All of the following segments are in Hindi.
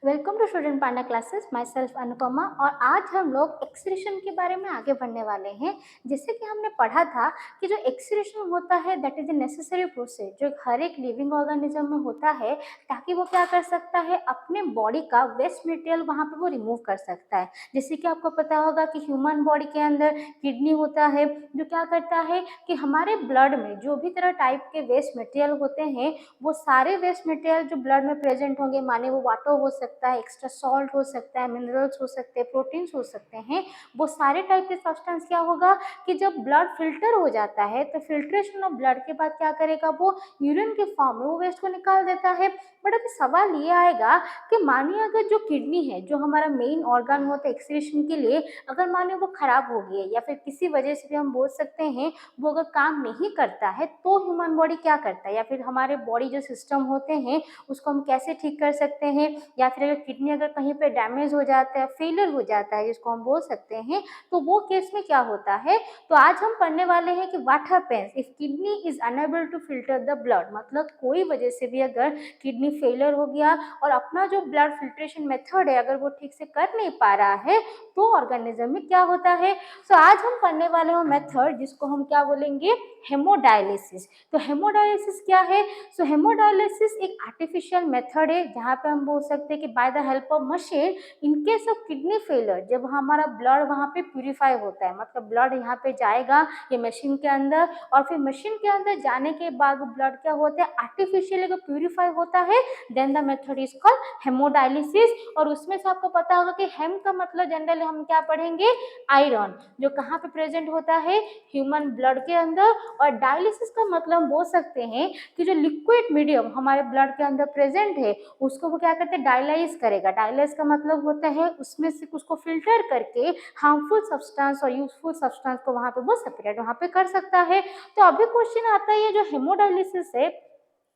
Welcome to student Panda classes. Myself Anupama. और आज हम लोग एक्सक्रीशन के बारे में आगे बढ़ने वाले हैं। जैसे कि हमने पढ़ा था कि जो एक्सक्रीशन होता है that is a necessary process जो हर एक लिविंग ऑर्गेनिज्म में होता है, ताकि वो क्या कर सकता है, अपने बॉडी का वेस्ट मटेरियल वहाँ पे वो रिमूव कर सकता है। जैसे कि आपको पता होगा कि ह्यूमन बॉडी के अंदर किडनी होता है जो क्या करता है कि हमारे ब्लड में जो भी तरह टाइप के वेस्ट मटेरियल होते हैं, वो सारे वेस्ट मटेरियल जो ब्लड में प्रेजेंट होंगे, माने वो वाटर हो सकता है, एक्स्ट्रा सॉल्ट हो सकता है, मिनरल्स हो सकते हैं, प्रोटीन्स हो सकते हैं, वो सारे टाइप के सब्सटेंस क्या होगा कि जब ब्लड फिल्टर हो जाता है तो फिल्ट्रेशन ऑफ ब्लड के बाद क्या करेगा, वो यूरिन के फॉर्म में वो वेस्ट को निकाल देता है। बट अभी सवाल ये आएगा कि मानिए अगर जो किडनी है, जो हमारा मेन ऑर्गन होता है एक्सक्रीशन के लिए, अगर मानिए वो खराब हो गई है या फिर किसी वजह से भी हम बोल सकते हैं वो अगर काम नहीं करता है, तो ह्यूमन बॉडी क्या करता है, या फिर हमारे बॉडी जो सिस्टम होते हैं उसको हम कैसे ठीक कर सकते हैं, या फिर अगर किडनी अगर कहीं पे डैमेज हो जाता है, फेलियर हो जाता है जिसको हम बोल सकते हैं, तो वो केस में क्या होता है। तो आज हम पढ़ने वाले हैं कि what happens if kidney is unable to filter the blood. मतलब कोई वजह से भी अगर किडनी फेलियर हो गया और अपना जो ब्लड फिल्ट्रेशन मेथड है अगर वो ठीक से कर नहीं पा रहा है, तो ऑर्गेनिज्म में क्या होता है। तो आज हम पढ़ने वाले हैं मेथड जिसको हम क्या बोलेंगे, हेमोडायलिसिस। तो हेमोडायलिसिस क्या है। सो हेमोडायलिसिस एक आर्टिफिशियल मेथड है जहाँ पे हम बोल सकते हैं कि bye the help of machine in case of kidney failure, जब हमारा ब्लड वहाँ पे प्यूरिफाई होता है, मतलब ब्लड यहाँ पे जाएगा ये मशीन के अंदर, और फिर मशीन के अंदर जाने के बाद ब्लड क्या होता है, आर्टिफिशियली अगर प्यूरिफाई होता है, then the method is called haemodialysis. और उसमें से आपको पता होगा कि हेम का मतलब जनरली हम क्या पढ़ेंगे, आयरन, जो कहाँ पे प्रेजेंट होता है, ह्यूमन ब्लड के अंदर। और डायलिसिस का मतलब हम बोल सकते हैं कि जो लिक्विड मीडियम हमारे ब्लड के अंदर प्रेजेंट है उसको वो क्या करते हैं, डायलाइज करेगा। डायलाइज का मतलब होता है उसमें से उसको फिल्टर करके हार्मफुल सब्सटेंस और यूजफुल सब्सटेंस को वहाँ पे वो सेपरेट वहाँ पे कर सकता है। तो अभी क्वेश्चन आता है, ये जो हेमोडायलिसिस है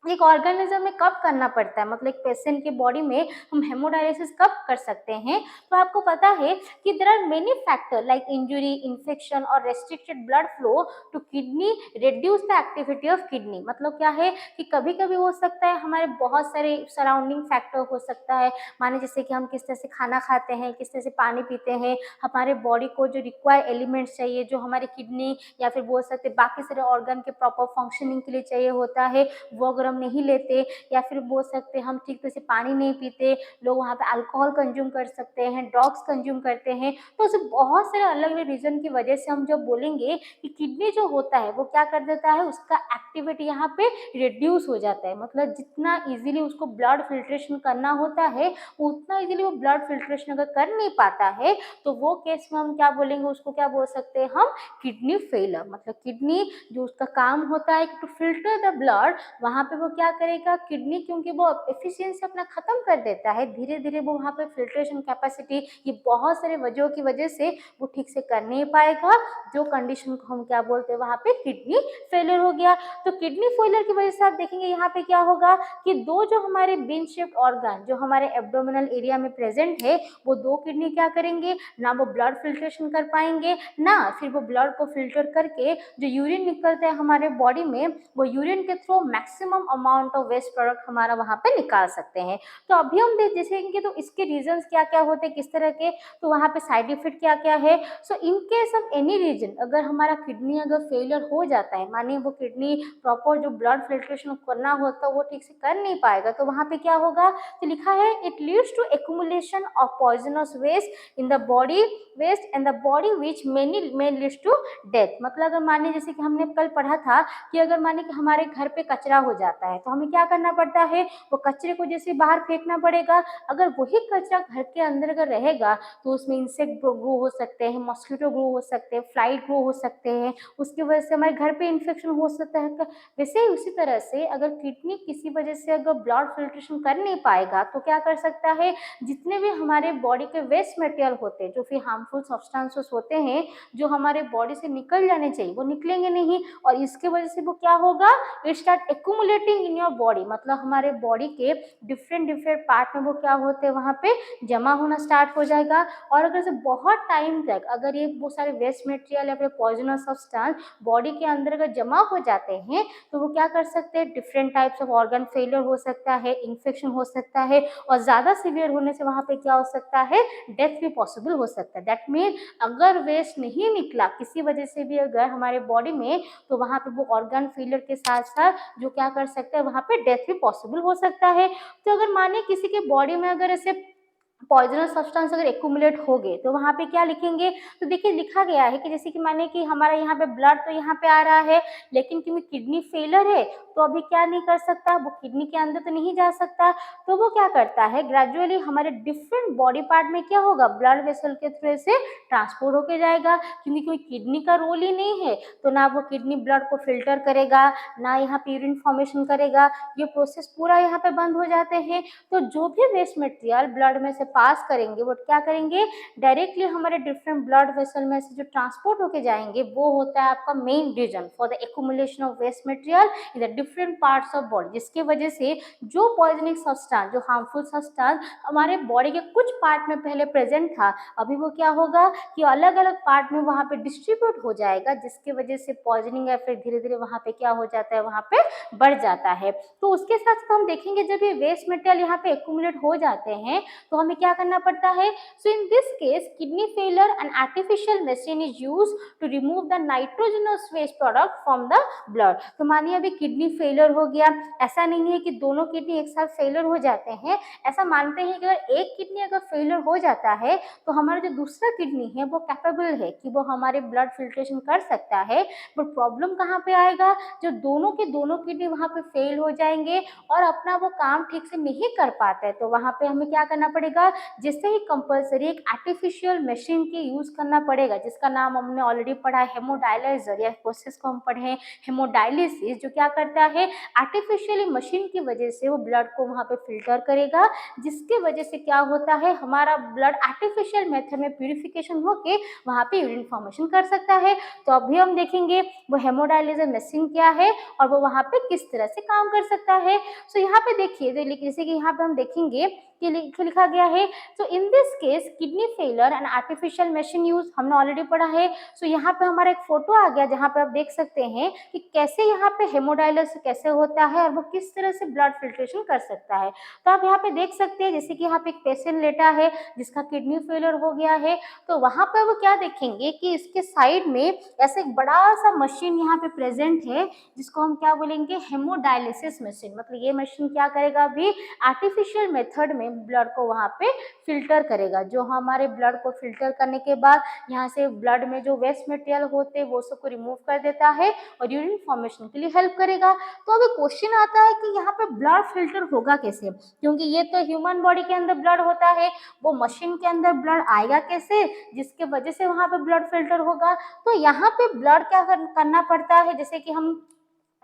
एक ऑर्गेनिज्म में कब करना पड़ता है, मतलब एक पेशेंट की बॉडी में हम हेमोडायलिसिस कब कर सकते हैं। तो आपको पता है कि there are many factor like injury, infection और restricted blood flow to kidney reduce the activity of kidney. मतलब क्या है कि कभी कभी हो सकता है हमारे बहुत सारे सराउंडिंग फैक्टर हो सकता है, माने जैसे कि हम किस तरह से खाना खाते हैं, किस तरह से पानी पीते हैं, हमारे बॉडी को जो रिक्वायर एलिमेंट्स चाहिए जो हमारे किडनी या फिर बोल सकते बाकी सारे ऑर्गन के प्रॉपर फंक्शनिंग के लिए चाहिए होता है, वो अगर हम नहीं लेते, या फिर बोल सकते हम ठीक तरह से पानी नहीं पीते, लोग वहाँ पे अल्कोहल कंज्यूम कर सकते हैं, ड्रग्स कंज्यूम करते हैं। तो उसे बहुत सारे अलग अलग रीजन की वजह से हम जब बोलेंगे कि किडनी जो होता है वो क्या कर देता है, उसका एक्टिविटी यहाँ पे रिड्यूस हो जाता है। मतलब जितना इजीली उसको ब्लड फिल्ट्रेशन करना होता है उतना इजीली वो ब्लड फिल्ट्रेशन अगर कर नहीं पाता है, तो वो केस में हम क्या बोलेंगे, उसको क्या बोल सकते हैं हम, किडनी फेलर। मतलब किडनी जो उसका काम होता है टू फिल्टर द ब्लड, वहाँ पे वो क्या करेगा, किडनी क्योंकि वो एफिशिएंसी अपना खत्म कर देता है, धीरे धीरे वो वहाँ पे फिल्ट्रेशन कैपेसिटी ये बहुत सारे वजहों की वजह से वो ठीक से कर नहीं पाएगा, जो कंडीशन को हम क्या बोलते हैं वहाँ पे किडनी फेलियर हो गया। तो किडनी फेलियर की वजह से आप देखेंगे यहाँ पे क्या होगा कि दो जो हमारे बीन शेप्ड ऑर्गन जो हमारे एब्डोमिनल एरिया में प्रेजेंट है, वो दो किडनी क्या करेंगे ना, वो ब्लड फिल्ट्रेशन कर पाएंगे ना, फिर वो ब्लड को फिल्टर करके जो यूरिन निकलते हैं हमारे बॉडी में, वो यूरिन के through maximum amount of waste product हमारा वहाँ पे निकाल सकते हैं। तो अभी हम देखेंगे तो इसके रीजंस क्या क्या होते हैं, किस तरह के, तो वहाँ पे साइड इफेक्ट क्या क्या है। So in case of any reason अगर हमारा किडनी अगर फेलियर हो जाता है, मानिए वो किडनी प्रॉपर जो ब्लड फिल्ट्रेशन करना होता है वो ठीक से कर नहीं पाएगा, तो वहाँ पे क्या होगा, तो लिखा है it leads to accumulation of poisonous waste in the body, waste and the body which may leads to death. मतलब अगर मानिए जैसे कि हमने कल पढ़ा था कि अगर मानिए कि हमारे घर पे कचरा हो जाता है तो हमें क्या करना पड़ता है, वो कचरे को जैसे बाहर फेंकना पड़ेगा। अगर वही कचरा घर के अंदर अगर रहेगा तो उसमें इंसेक्ट ग्रो हो सकते हैं, मॉस्किटो ग्रो हो सकते हैं, फ्लाई ग्रो हो सकते हैं, उसकी वजह से हमारे घर पे इन्फेक्शन हो सकता है। वैसे ही उसी तरह से अगर किडनी किसी वजह से अगर ब्लड फिल्ट्रेशन कर नहीं पाएगा तो क्या कर सकता है, जितने भी हमारे बॉडी के वेस्ट मटेरियल होते हैं जो फिर हार्मफुल सब्सटेंसेस होते हैं जो हमारे बॉडी से निकल जाने चाहिए वो निकलेंगे नहीं, और इसके वजह से वो क्या होगा, it start accumulating accumulating in your body, मतलब हमारे बॉडी के डिफरेंट डिफरेंट पार्ट में वो क्या होते हैं वहाँ पे जमा होना स्टार्ट हो जाएगा। और अगर से बहुत टाइम तक अगर ये वो सारे वेस्ट मटेरियल या फिर पॉइजनस सब्सटेंस बॉडी के अंदर अगर जमा हो जाते हैं तो वो क्या कर सकते हैं, different types of organ failure हो सकता है, इन्फेक्शन हो सकता है, और ज़्यादा सीवियर होने से वहाँ पे क्या हो सकता है, डेथ भी पॉसिबल हो सकता है। दैट मीन अगर वेस्ट नहीं निकला किसी वजह से भी अगर हमारे बॉडी में, तो वहाँ पे वो ऑर्गन फेलियर के साथ साथ जो क्या कर सकता है वहाँ पे डेथ भी पॉसिबल हो सकता है। तो अगर मानिए किसी के बॉडी में अगर ऐसे पॉइजनस सब्सटेंस अगर एक्यूमुलेट हो गए तो वहाँ पे क्या लिखेंगे, तो देखिए लिखा गया है कि जैसे कि माने कि हमारा यहाँ पे ब्लड तो यहाँ पे आ रहा है, लेकिन क्योंकि किडनी फेलर है तो अभी क्या नहीं कर सकता, वो किडनी के अंदर तो नहीं जा सकता, तो वो क्या करता है ग्रेजुअली हमारे डिफरेंट बॉडी पार्ट में क्या होगा, ब्लड वेसल के थ्रू से ट्रांसपोर्ट होके जाएगा। क्योंकि कोई किडनी का रोल ही नहीं है तो ना वो किडनी ब्लड को फिल्टर करेगा, ना यहाँ पे यूरिन फॉर्मेशन करेगा, ये प्रोसेस पूरा यहाँ पे बंद हो जाते हैं। तो जो भी वेस्ट मटेरियल ब्लड में से पास करेंगे वो क्या करेंगे, डायरेक्टली हमारे डिफरेंट ब्लड वेसल में से जो ट्रांसपोर्ट होके जाएंगे वो होता है आपका main reason for the accumulation of waste material in the different parts of body, जिसके वजह से जो पॉइजनिंग सब्सटेंस, जो हार्मफुल सब्सटेंस हमारे बॉडी के कुछ पार्ट में पहले प्रेजेंट था, अभी वो क्या होगा कि अलग अलग पार्ट में वहाँ पे डिस्ट्रीब्यूट हो जाएगा, जिसके वजह से पॉइजनिंग या फिर धीरे धीरे वहाँ पे क्या हो जाता है, वहाँ पे बढ़ जाता है। तो उसके साथ साथ हम देखेंगे जब ये वेस्ट मटेरियल यहाँ पे एक्यूमुलेट हो जाते हैं तो हमें क्या करना पड़ता है। So in this case kidney failure and artificial machine is use to remove the nitrogenous waste product from the blood. तो मानिए अभी किडनी फेलियर हो गया, ऐसा नहीं है कि दोनों किडनी एक साथ फेलियर हो जाते हैं, ऐसा मानते हैं कि अगर एक किडनी अगर फेलियर हो जाता है तो हमारा जो दूसरा किडनी है वो कैपेबल है कि वो हमारे ब्लड फिल्ट्रेशन कर सकता है। बट प्रॉब्लम कहाँ पे आएगा, जो दोनों के दोनों किडनी वहाँ पे फेल हो जाएंगे और अपना वो काम ठीक से नहीं कर पाते हैं, तो वहाँ पे हमें क्या करना पड़ेगा, जिससे ही कंपलसरी एक आर्टिफिशियल मशीन की यूज करना पड़ेगा, जिसका नाम हमने ऑलरेडी पढ़ा है हेमोडायलाइजर, या प्रोसेस को हम पढ़े हैं हेमोडायलिसिस, जो क्या करता है आर्टिफिशियली मशीन की वजह से वो ब्लड को वहाँ पे फिल्टर करेगा, जिसके वजह से क्या होता है हमारा ब्लड आर्टिफिशियल मेथड में प्यूरिफिकेशन होके वहाँ पे यूरिन फॉर्मेशन कर सकता है। तो अभी हम देखेंगे वो हेमोडायलिसिस मशीन क्या है और वो वहाँ पे किस तरह से काम कर सकता है। सो यहाँ पे देखिए जैसे कि यहाँ पे हम देखेंगे कि लिखा गया है, so in this case kidney failure and artificial machine use हमने ऑलरेडी पढ़ा है। सो यहाँ पे हमारा एक फोटो आ गया जहाँ पे आप देख सकते हैं कि कैसे यहाँ पे हेमोडायलिसिस कैसे होता है और वो किस तरह से ब्लड फिल्ट्रेशन कर सकता है। तो आप यहाँ पे देख सकते हैं जैसे कि यहाँ पे एक पेशेंट लेटा है जिसका किडनी फेलियर हो गया है, तो वहाँ पे वो क्या देखेंगे कि इसके साइड में ऐसे एक बड़ा सा मशीन यहाँ पे प्रेजेंट है जिसको हम क्या बोलेंगे, हेमोडायलिसिस मशीन। मतलब ये मशीन क्या करेगा, अभी आर्टिफिशियल मेथड में ब्लड को वहाँ पे फिल्टर करेगा, जो हमारे ब्लड को फिल्टर करने के बाद यहाँ से ब्लड में जो वेस्ट मटेरियल होते हैं वो सबको रिमूव कर देता है और यूरिन फॉर्मेशन के लिए हेल्प करेगा। तो अभी क्वेश्चन आता है कि यहाँ पे ब्लड फिल्टर होगा कैसे, क्योंकि ये तो ह्यूमन बॉडी के अंदर ब्लड होता है, वो मशीन के अंदर ब्लड आएगा कैसे, जिसके वजह से वहाँ पे ब्लड फिल्टर होगा। तो यहाँ पे ब्लड क्या करना पड़ता है, जैसे कि हम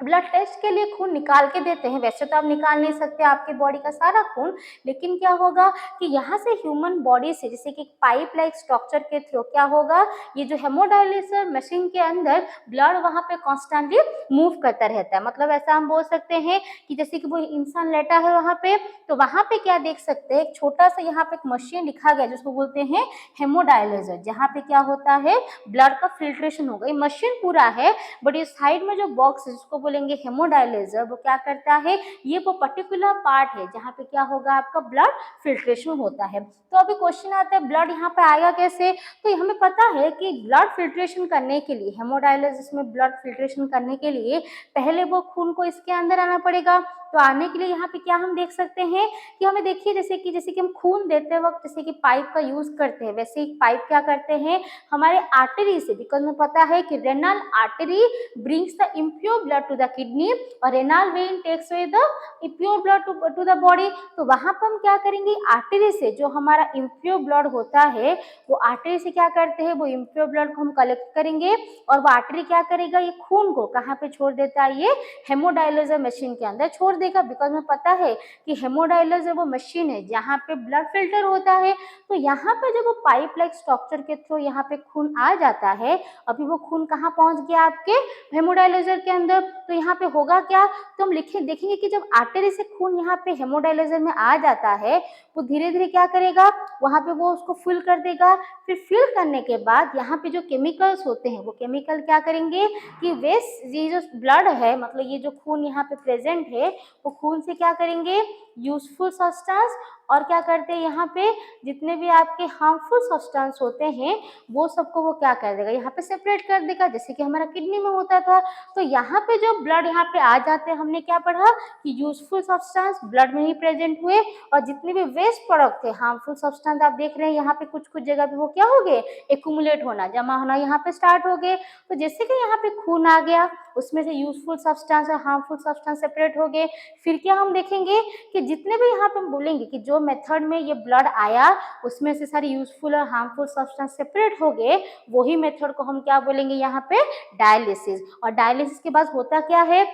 ब्लड टेस्ट के लिए खून निकाल के देते हैं, वैसे तो आप निकाल नहीं सकते आपके बॉडी का सारा खून, लेकिन क्या होगा कि यहाँ से ह्यूमन बॉडी से जैसे कि पाइप लाइक स्ट्रक्चर के थ्रू क्या होगा, ये जो हेमोडायलिसिस मशीन के अंदर ब्लड वहाँ पे कॉन्स्टेंटली मूव करता रहता है। मतलब ऐसा हम बोल सकते हैं कि जैसे कि वो इंसान लेटा है वहाँ पे, तो वहाँ पे क्या देख सकते हैं, एक छोटा सा यहाँ पे एक मशीन लिखा गया जिसको बोलते हैं हेमोडायलिसिस, जहाँ पे क्या होता है ब्लड का फिल्ट्रेशन होगा। ये मशीन पूरा है, बट ये साइड में जो बॉक्स है जिसको बोलेंगे हेमोडायलिसिस, वो क्या करता है, ये वो पर्टिकुलर पार्ट है जहाँ पे क्या होगा आपका ब्लड फिल्ट्रेशन होता है। तो अभी क्वेश्चन आता है ब्लड यहाँ पे आएगा कैसे, तो हमें पता है कि ब्लड फिल्ट्रेशन करने के लिए, हेमोडायलिसिस में ब्लड फिल्ट्रेशन करने के लिए पहले वो खून को इसके अंदर आना पड़ेगा। तो आने के लिए यहाँ पे क्या हम देख सकते हैं कि हमें देखिए जैसे कि हम खून देते वक्त जैसे कि पाइप का यूज करते हैं, वैसे ही पाइप क्या करते हैं हमारे आर्टरी से, बिकॉज में पता है कि renal artery brings the impure blood to the kidney और renal vein takes away the impure blood to the body. तो वहां पर हम क्या करेंगे, आर्टरी से जो हमारा इम्प्योर ब्लड होता है वो आर्टरी से क्या करते हैं, वो इम्प्योर ब्लड को हम कलेक्ट करेंगे और वो आर्टरी क्या करेगा, ये खून को कहाँ पे छोड़ देता है, ये हेमोडायलिसिस मशीन के अंदर छोड़ देगा, बिकॉज में पता है कि हेमोडायलिसिस वो मशीन है जहाँ पे ब्लड फिल्टर होता है। तो यहाँ पे जब वो पाइप लाइक स्ट्रक्चर के थ्रू यहाँ पे खून आ जाता है, अभी वो खून कहाँ पहुँच गया आपके हेमोडायलिजर के अंदर, तो यहाँ पे होगा क्या, तो हम देखेंगे कि जब आर्टरी से खून यहाँ पे हेमोडायलिजर में आ जाता है, वो धीरे धीरे क्या करेगा, वहाँ पे वो उसको फिल कर देगा। फिर फिल करने के बाद यहाँ पे जो केमिकल्स होते हैं वो केमिकल क्या करेंगे कि वेस्ट, ये जो ब्लड है मतलब ये जो खून यहाँ पे प्रेजेंट है, वो खून से क्या करेंगे, यूजफुल सब्सटेंस और क्या करते हैं यहाँ पे जितने भी आपके हार्मफुल सब्सटेंस होते हैं वो सबको वो क्या कर देगा, यहाँ पे सेपरेट कर देगा, जैसे कि हमारा किडनी में होता था। तो यहाँ पे जो ब्लड यहाँ पे आ जाते हैं, हमने क्या पढ़ा कि यूजफुल सब्सटेंस ब्लड में ही प्रेजेंट हुए, और जितने भी वेस्ट प्रोडक्ट थे हार्मफुल सब्सटेंस आप देख रहे हैं यहाँ पे कुछ कुछ जगह पे वो क्या हो गए, एक्यूमुलेट होना, जमा होना यहाँ पे स्टार्ट हो गए। तो जैसे कि यहाँ पे खून आ गया, उसमें से यूजफुल सब्सटेंस और हार्मफुल सब्सटेंस सेपरेट हो गए। फिर क्या हम देखेंगे कि जितने भी यहाँ पे हम बोलेंगे कि जो मेथड में ये ब्लड आया उसमें से सारी यूजफुल और हार्मफुल सब्सटेंस सेपरेट हो गए, वही मेथड को हम क्या बोलेंगे यहाँ पे, डायलिसिस। और डायलिसिस के बाद होता क्या है,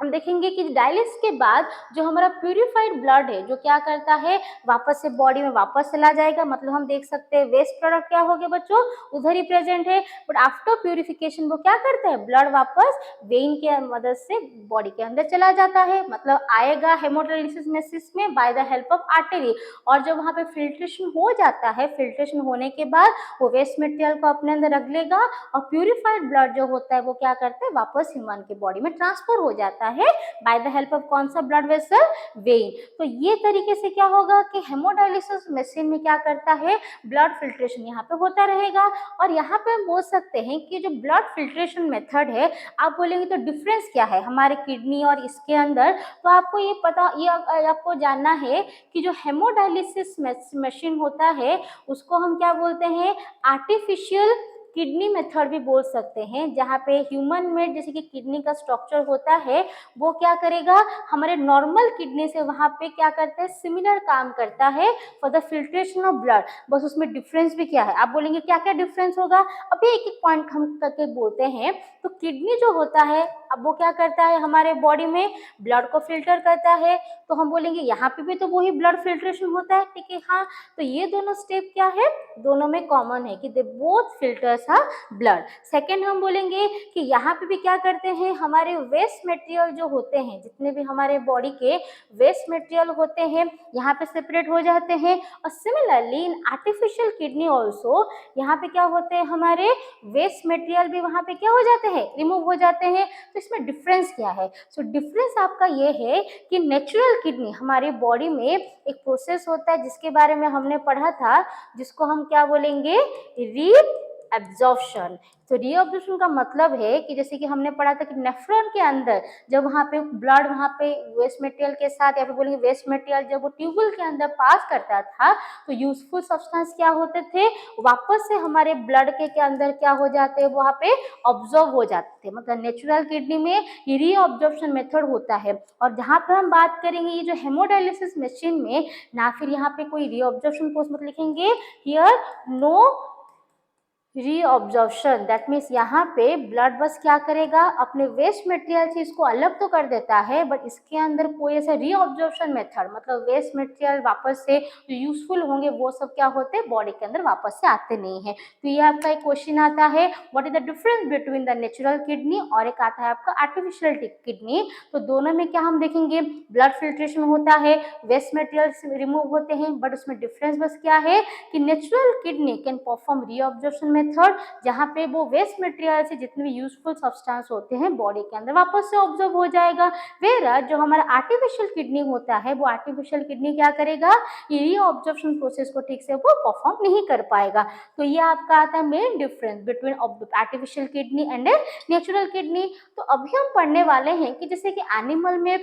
हम देखेंगे कि डायलिसिस के बाद जो हमारा प्यूरिफाइड ब्लड है जो क्या करता है, वापस से बॉडी में वापस चला जाएगा। मतलब हम देख सकते हैं वेस्ट प्रोडक्ट क्या हो गए बच्चों, उधर ही प्रेजेंट है, बट आफ्टर प्यूरिफिकेशन वो क्या करता है, ब्लड वापस वेन के मदद से बॉडी के अंदर चला जाता है, मतलब आएगा हेमोडायलिसिस मशीन में bye the help of artery. और जब वहाँ पे फिल्ट्रेशन हो जाता है, फिल्ट्रेशन होने के बाद वो वेस्ट मटेरियल को अपने अंदर रख लेगा और प्यूरिफाइड ब्लड जो होता है वो क्या करता है, वापस ह्यूमन के बॉडी में ट्रांसफर हो जाता है बाय द हेल्प ऑफ कौन सा ब्लड वेसल, वेन। तो ये तरीके से क्या होगा कि हेमोडायलिसिस मशीन में क्या करता है, ब्लड फिल्ट्रेशन यहाँ पे होता रहेगा। और यहाँ पे हम बोल सकते हैं कि जो ब्लड फिल्ट्रेशन मेथड है, आप बोलेंगे तो डिफरेंस क्या है हमारे किडनी और इसके अंदर, तो आपको ये पता, ये आपको जानना है कि जो हेमोडायलिसिस मशीन होता है उसको हम क्या बोलते हैं, आर्टिफिशियल किडनी मेथड भी बोल सकते हैं, जहाँ पे ह्यूमन मेड जैसे कि किडनी का स्ट्रक्चर होता है वो क्या करेगा, हमारे नॉर्मल किडनी से वहाँ पे क्या करता है, सिमिलर काम करता है for the filtration of blood. बस उसमें डिफरेंस भी क्या है, आप बोलेंगे क्या क्या डिफरेंस होगा, अभी एक एक पॉइंट हम करके बोलते हैं। तो किडनी जो होता है अब वो क्या करता है, हमारे बॉडी में ब्लड को फिल्टर करता है, तो हम बोलेंगे यहाँ पे भी तो वही ब्लड फिल्ट्रेशन होता है, ठीक है, हाँ। तो ये दोनों स्टेप क्या है, दोनों में कॉमन है कि they both filters blood. Second हम बोलेंगे कि यहाँ पे भी क्या करते हैं, हमारे वेस्ट मटेरियल जो होते हैं, जितने भी हमारे बॉडी के वेस्ट मटेरियल होते हैं यहाँ पे सेपरेट हो जाते हैं। और similarly in artificial kidney also यहाँ पे क्या होते हैं, हमारे वेस्ट मटेरियल भी वहाँ पे क्या हो जाते हैं, रिमूव हो जाते हैं। तो इसमें डिफरेंस क्या है, सो डिफरेंस आपका ये है कि नेचुरल किडनी हमारी बॉडी में एक प्रोसेस होता है जिसके बारे में हमने पढ़ा था, जिसको हम क्या बोलेंगे, री एब्जॉर्प्शन। तो रीअब्जॉर्प्शन का मतलब है कि जैसे कि हमने पढ़ा था कि नेफ्रॉन के अंदर जब वहाँ पे ब्लड वहाँ पे वेस्ट मटेरियल के साथ या फिर बोलेंगे वेस्ट मटेरियल जब वो ट्यूबवेल के अंदर पास करता था तो यूजफुल सब्सटेंस क्या होते थे, वापस से हमारे ब्लड के अंदर क्या हो जाते हैं, वहाँ पे ऑब्जॉर्व हो जाते थे। मतलब नेचुरल किडनी में ये रीअब्जॉर्प्शन मेथड होता है। और जहाँ पर हम बात करेंगे ये जो हेमोडायलिसिस मशीन में ना, फिर यहाँ पे कोई रीअब्जॉर्प्शन पोस्ट मत लिखेंगे, here no reabsorption, that means यहाँ पे ब्लड बस क्या करेगा, अपने वेस्ट मटेरियल से इसको अलग तो कर देता है, बट इसके अंदर कोई ऐसा रीअब्जॉर्प्शन मेथड, मतलब वेस्ट मटेरियल वापस से जो यूजफुल होंगे वो सब क्या होते हैं, बॉडी के अंदर वापस से आते नहीं है। तो ये आपका एक क्वेश्चन आता है, what is the difference between the natural kidney, और एक आता है आपका आर्टिफिशियल किडनी। तो दोनों में क्या हम देखेंगे, ब्लड फिल्ट्रेशन होता है, वेस्ट मटेरियल रिमूव होते हैं, बट उसमें डिफरेंस बस क्या है कि natural kidney can perform reabsorption method, जहाँ पे वो वेस्ट मटेरियल से जितने भी यूजफुल सब्सटेंस होते हैं बॉडी के अंदर वापस से ऑब्जर्व हो जाएगा। वेयर जो हमारा आर्टिफिशियल किडनी होता है, वो आर्टिफिशियल किडनी क्या करेगा, ये रीअब्जॉर्प्शन प्रोसेस को ठीक से वो परफॉर्म नहीं कर पाएगा। तो ये आपका आता है main difference between artificial kidney and natural kidney. तो अभी हम पढ़ने वाले हैं कि जैसे कि एनिमल में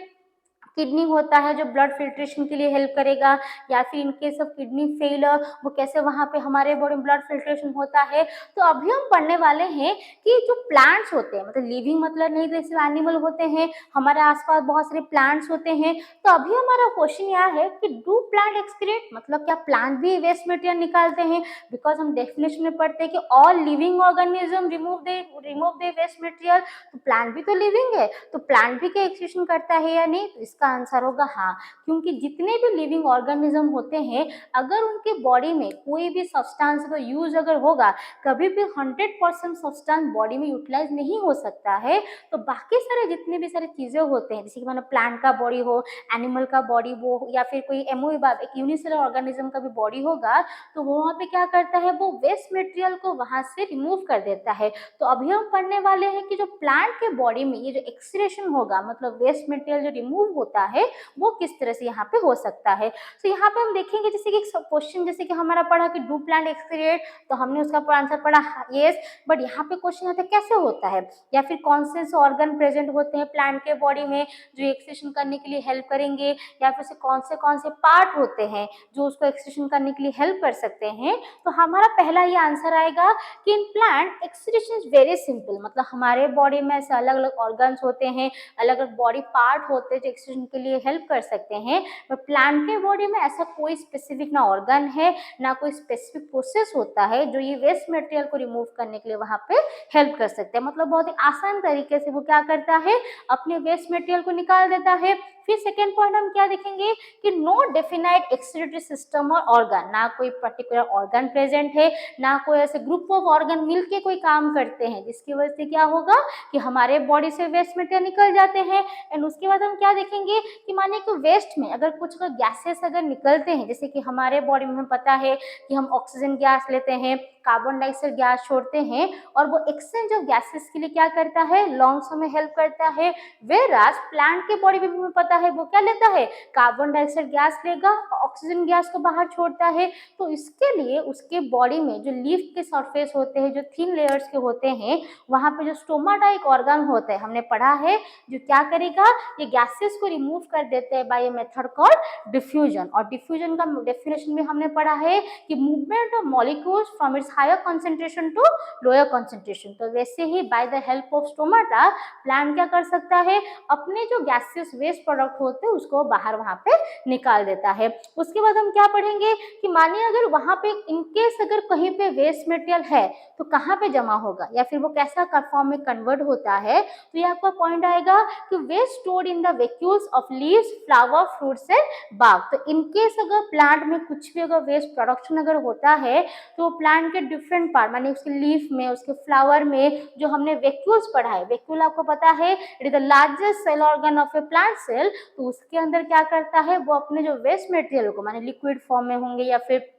किडनी होता है जो ब्लड फिल्ट्रेशन के लिए हेल्प करेगा, या फिर इन केस ऑफ किडनी फेलियर वो कैसे वहाँ पे हमारे बॉडी में ब्लड फिल्ट्रेशन होता है। तो अभी हम पढ़ने वाले हैं कि जो प्लांट्स होते हैं, मतलब लिविंग मतलब नहीं तो सिर्फ एनिमल होते हैं, हमारे आसपास बहुत सारे प्लांट्स होते हैं। तो अभी हमारा क्वेश्चन यह है कि डू प्लांट एक्सक्रीट, मतलब क्या प्लांट भी वेस्ट मटेरियल निकालते हैं, बिकॉज हम डेफिनेशन में पढ़ते हैं कि all living organism remove the waste material. तो प्लांट भी तो लिविंग है, तो प्लांट भी क्या एक्सक्रीशन करता है या नहीं, तो इसका आंसर होगा हाँ, क्योंकि जितने भी लिविंग ऑर्गेनिज्म होते हैं अगर उनके बॉडी में कोई भी सब्सटेंस का यूज अगर होगा, कभी भी 100% सब्सटेंस बॉडी में यूटिलाइज नहीं हो सकता है, तो बाकी सारे जितने भी सारे चीजें होते हैं, जैसे कि मानो प्लांट का बॉडी हो, एनिमल का बॉडी हो, या फिर कोई एमोइबा एक यूनिसेलुलर ऑर्गेनिज्म का भी बॉडी होगा, तो वो वहाँ पे क्या करता है, वो वेस्ट मटेरियल को वहां से रिमूव कर देता है। तो अभी हम पढ़ने वाले हैं कि जो प्लांट के बॉडी में ये जो एक्सक्रीशन होगा, मतलब वेस्ट मटेरियल जो रिमूव होता है, वो किस तरह से यहाँ पे हो सकता है। तो यहाँ पे हम देखेंगे जैसे कि एक क्वेश्चन जैसे कि हमारा पढ़ा कि डू प्लांट एक्सक्रिएट, तो हमने उसका आंसर पढ़ा यस, बट यहाँ पे क्वेश्चन आता है कैसे होता है, या फिर कौन से ऑर्गन प्रेजेंट होते हैं प्लांट के बॉडी में जो एक्सक्रीशन करने के लिए हेल्प करेंगे, या फिर कौन से पार्ट होते हैं जो उसको एक्सक्रीशन करने के लिए हेल्प कर सकते हैं। तो हमारा पहला ये आंसर आएगा कि in plant excretion is very simple, मतलब हमारे बॉडी में ऐसे अलग अलग ऑर्गन्स होते हैं, अलग अलग बॉडी पार्ट होते हैं जो एक्सक्रीशन के लिए हेल्प कर सकते हैं। पर प्लांट के बॉडी में ऐसा कोई स्पेसिफिक ना ऑर्गन है, ना कोई स्पेसिफिक प्रोसेस होता है जो ये वेस्ट मटेरियल को रिमूव करने के लिए वहां पे हेल्प कर सकते हैं। मतलब बहुत ही आसान तरीके से वो क्या करता है, अपने वेस्ट मटेरियल को निकाल देता है। फिर सेकेंड पॉइंट हम क्या देखेंगे कि नो डेफिनाइट एक्सक्रीटरी सिस्टम और ऑर्गन, ना कोई पर्टिकुलर ऑर्गन प्रेजेंट है, ना कोई ऐसे ग्रुप ऑफ ऑर्गन मिलके कोई काम करते हैं जिसकी वजह से क्या होगा कि हमारे बॉडी से वेस्ट मटेरियल निकल जाते हैं। एंड उसके बाद हम क्या देखेंगे कि मानिए कि वेस्ट में अगर कुछ गैसेस अगर निकलते हैं, जैसे कि हमारे बॉडी में हमें पता है कि हम ऑक्सीजन गैस लेते हैं, कार्बन डाइऑक्साइड गैस छोड़ते हैं, और वो एक्सचेंज ऑफ गैसेस के लिए क्या करता है, लॉन्ग्स में हेल्प करता है। वेराज प्लांट के बॉडी में हमें पता है वो क्या लेता है, कार्बन डाइऑक्साइड गैस लेगा, ऑक्सीजन गैस को बाहर छोड़ता है। तो इसके लिए उसके बॉडी में जो लीफ के सरफेस होते हैं, जो थिन लेयर्स के होते हैं, वहां पे जो स्टोमाटा एक ऑर्गन होता है, हमने पढ़ा है, जो क्या करेगा, ये गैसेस को रिमूव कर देते हैं by a method called diffusion. और डिफ्यूजन का डेफिनेशन में हमने पढ़ा है कि movement of molecules from its higher concentration to lower concentration. तो वैसे ही by the help of stomata plant क्या कर सकता है, अपने जो गैसेस वेस्ट प्रोडक्ट होते हैं उसको बाहर वहां पे निकाल देता है। उसके बाद हम क्या पढ़ेंगे कि मानिए अगर वहां पे इनकेस अगर कहीं पे वेस्ट मटेरियल है तो कहाँ पे जमा होगा, या फिर वो कैसा फॉर्म में कन्वर्ट होता है। तो ये आपका पॉइंट आएगा कि waste stored in the vacuoles of leaves, flower, fruits and bark. तो इनकेस अगर प्लांट में कुछ भी अगर वेस्ट प्रोडक्शन अगर होता है तो प्लांट के डिफरेंट पार्ट, माने उसके लीफ में, उसके फ्लावर में, जो हमने वैक्यूल्स पढ़ा है, वैक्यूल आपको पता है it is the largest cell organ of a plant cell. तो उसके अंदर क्या करता है, वो अपने जो वेस्ट मटेरियल को, माने लिक्विड फॉर्म में होंगे या फिर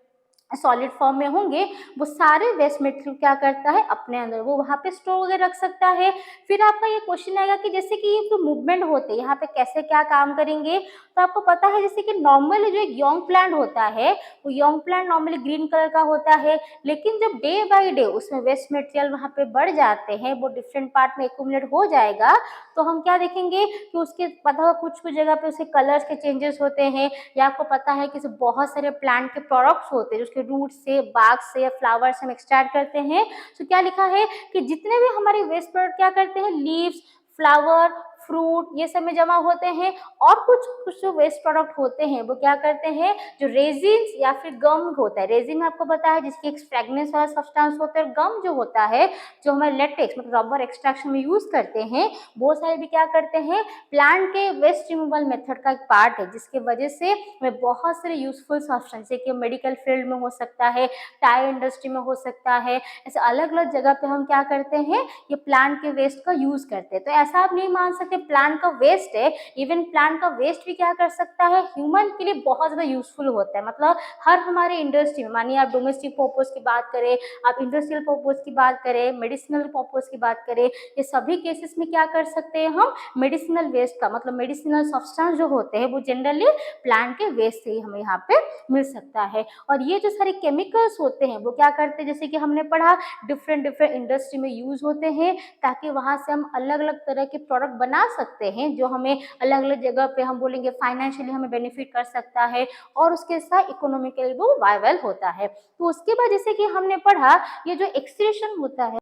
सॉलिड फॉर्म में होंगे, वो सारे वेस्ट मटेरियल क्या करता है, अपने अंदर वो वहां पे स्टोर करके रख सकता है। फिर आपका ये क्वेश्चन आएगा कि जैसे कि ये जो मूवमेंट होते हैं यहाँ पे कैसे क्या काम करेंगे। तो आपको पता है जैसे कि नॉर्मली जो एक यंग प्लांट होता है, वो young plant normally green colour का होता है, लेकिन जब डे बाय डे उसमें वेस्ट मटेरियल वहां पे बढ़ जाते हैं, वो डिफरेंट पार्ट में एक्यूमुलेट हो जाएगा, तो हम क्या देखेंगे कि उसके पता है कुछ कुछ जगह पे उसके कलर्स के चेंजेस होते हैं, या आपको पता है कि बहुत सारे प्लांट के प्रोडक्ट्स होते हैं जो उसके रूट से, बाग से या फ्लावर से हम एक्सट्रैक्ट करते हैं। तो क्या लिखा है कि जितने भी हमारे वेस्ट प्रोडक्ट क्या करते हैं, लीव्स, फ्लावर, फ्रूट, ये सब में जमा होते हैं, और कुछ कुछ जो वेस्ट प्रोडक्ट होते हैं वो क्या करते हैं, जो रेजिन्स या फिर गम होता है, रेजिन आपको पता है जिसकी एक फ्रेगनेंस वाला सब्सटेंस होता है, गम जो होता है जो हमारे लेटेक्स मतलब रबर एक्सट्रैक्शन में यूज करते हैं, वो सारे भी क्या करते हैं, प्लांट के वेस्ट रिमूवल मेथड का एक पार्ट है, जिसके वजह से हमें बहुत सारे यूजफुल सब्सटेंस, जैसे कि मेडिकल फील्ड में हो सकता है, टायर इंडस्ट्री में हो सकता है, ऐसे अलग अलग जगह पे हम क्या करते हैं, ये प्लांट के वेस्ट का यूज करते हैं। तो ऐसा आप नहीं मान सकते प्लांट का वेस्ट है, इवन प्लांट का वेस्ट भी क्या कर सकता है, ह्यूमन के लिए बहुत ज्यादा यूजफुल होता है। मतलब हर हमारे इंडस्ट्री में, मानिए आप डोमेस्टिक पर्पज की बात करें, आप इंडस्ट्रियल पर्पज की बात करें, मेडिसिनल पर्पज की बात करें, ये सभी केसेस में क्या कर सकते हैं हम, मेडिसिनल वेस्ट का मतलब मेडिसिनल सब्सटेंस जो होते हैं वो जनरली प्लांट के वेस्ट से ही हमें यहाँ पे मिल सकता है। और ये जो सारे केमिकल्स होते हैं वो क्या करते हैं, जैसे कि हमने पढ़ा डिफरेंट डिफरेंट इंडस्ट्री में यूज होते हैं, ताकि वहां से हम अलग अलग तरह के प्रोडक्ट बना सकते हैं जो हमें अलग अलग जगह पे हम बोलेंगे फाइनेंशियली हमें बेनिफिट कर सकता है, और उसके साथ इकोनॉमिकली वो वायबल होता है। तो उसके बाद जैसे कि हमने पढ़ा ये जो एक्सक्रीशन होता है,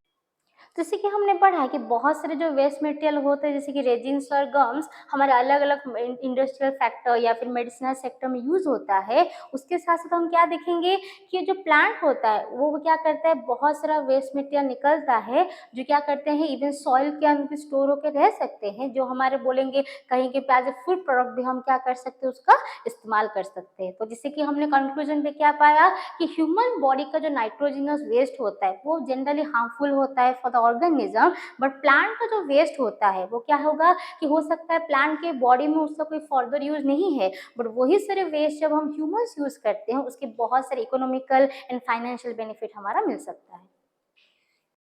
जैसे कि हमने पढ़ा है कि बहुत सारे जो वेस्ट मटेरियल होते हैं जैसे कि रेजिन्स और गम्स हमारे अलग-अलग इंडस्ट्रियल सेक्टर या फिर मेडिसिनल सेक्टर में यूज़ होता है। उसके साथ-साथ हम क्या देखेंगे कि जो प्लांट होता है वो क्या करता है बहुत सारा वेस्ट मटेरियल निकलता है जो क्या करते हैं इवन सॉइल के अंदर स्टोर होकर रह सकते हैं जो हमारे बोलेंगे कहीं के एज़ अ फूड प्रोडक्ट भी हम क्या कर सकते हैं उसका इस्तेमाल कर सकते हैं। तो जिससे कि हमने कंक्लूजन पे क्या पाया कि ह्यूमन बॉडी का जो नाइट्रोजनस वेस्ट होता है वो जनरली हार्मफुल होता है for the organism, but plant का जो वेस्ट होता है वो क्या होगा कि हो सकता है प्लांट के बॉडी में उसका कोई फर्दर यूज नहीं है, बट वही सारे वेस्ट जब हम ह्यूमंस यूज करते हैं उसके बहुत सारे इकोनॉमिकल एंड फाइनेंशियल बेनिफिट हमारा मिल सकता है।